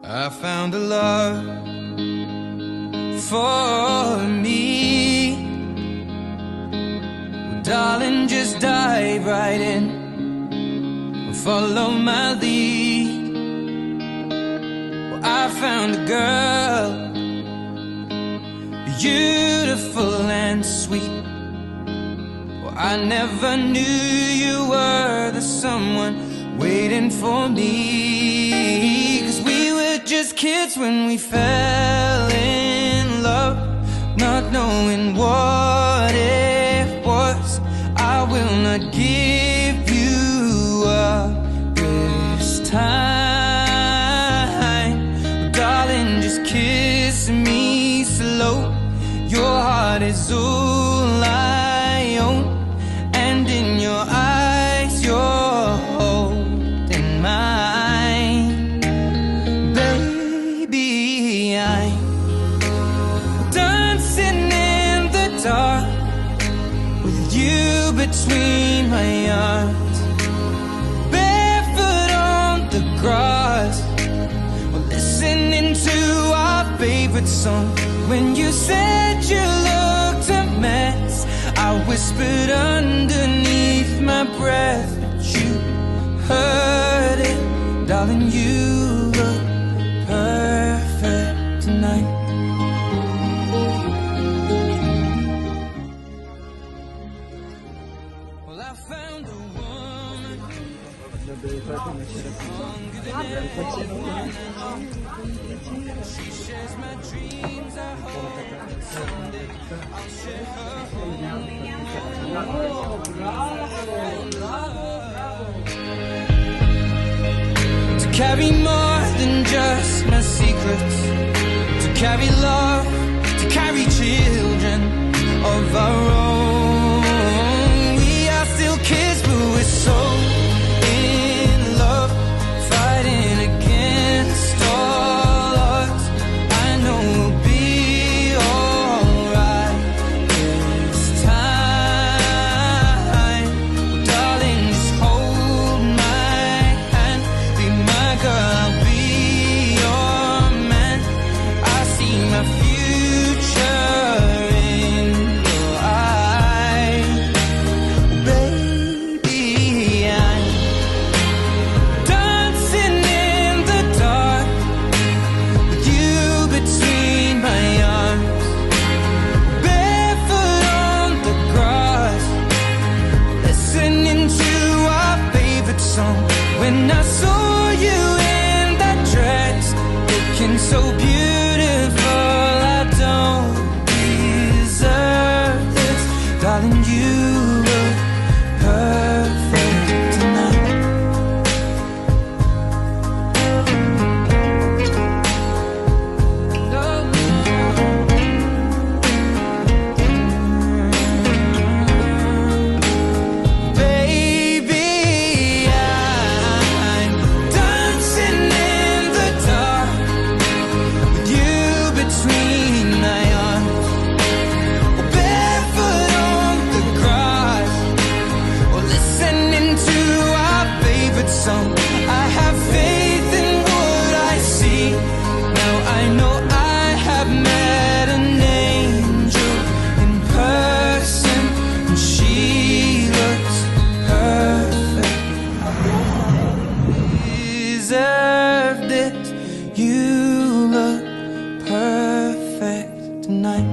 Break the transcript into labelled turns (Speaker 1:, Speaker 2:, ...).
Speaker 1: I found a love for me. Well, darling, just dive right in, follow my lead. Well, I found a girl, beautiful and sweet. Well, I never knew you were the someone waiting for me. 'Cause we were just kids when we fell in love, not knowing what it was. I will not give you up this time. Darling, just kiss me slow. Your heart is all I own, and in your eyes you're holding mine. Baby, I'm dancing in the dark with you between my arms, barefoot on the grass, listening to our favorite song. When you said you looked a mess, I whispered underneath my breath, but you heard it. Darling, you look perfect tonight. Well, I found a woman longer than anyone. She shares my dreams. I hope someday I'll share her home. To carry more than just my secrets, to carry love, to carry children of our own. We are still kids, but we're so in love, fighting against all odds. I know we'll be alright this time. Well, darling, just hold my hand, be my girl, I'll be your man. I see my future in your eyes. Baby, I'm dancing in the dark with you between my arms, barefoot on the grass, listening to our favorite song. When I saw you in that dress, looking so beautiful, I don't deserve this. Darling, you look perfect tonight. Baby, I'm dancing in the dark with you between my arms, barefoot on the grass, or listening to our favorite song. I have faith in what I see. Now I know I have met an angel in person, and she looks perfect. Deserved it. You look perfect tonight.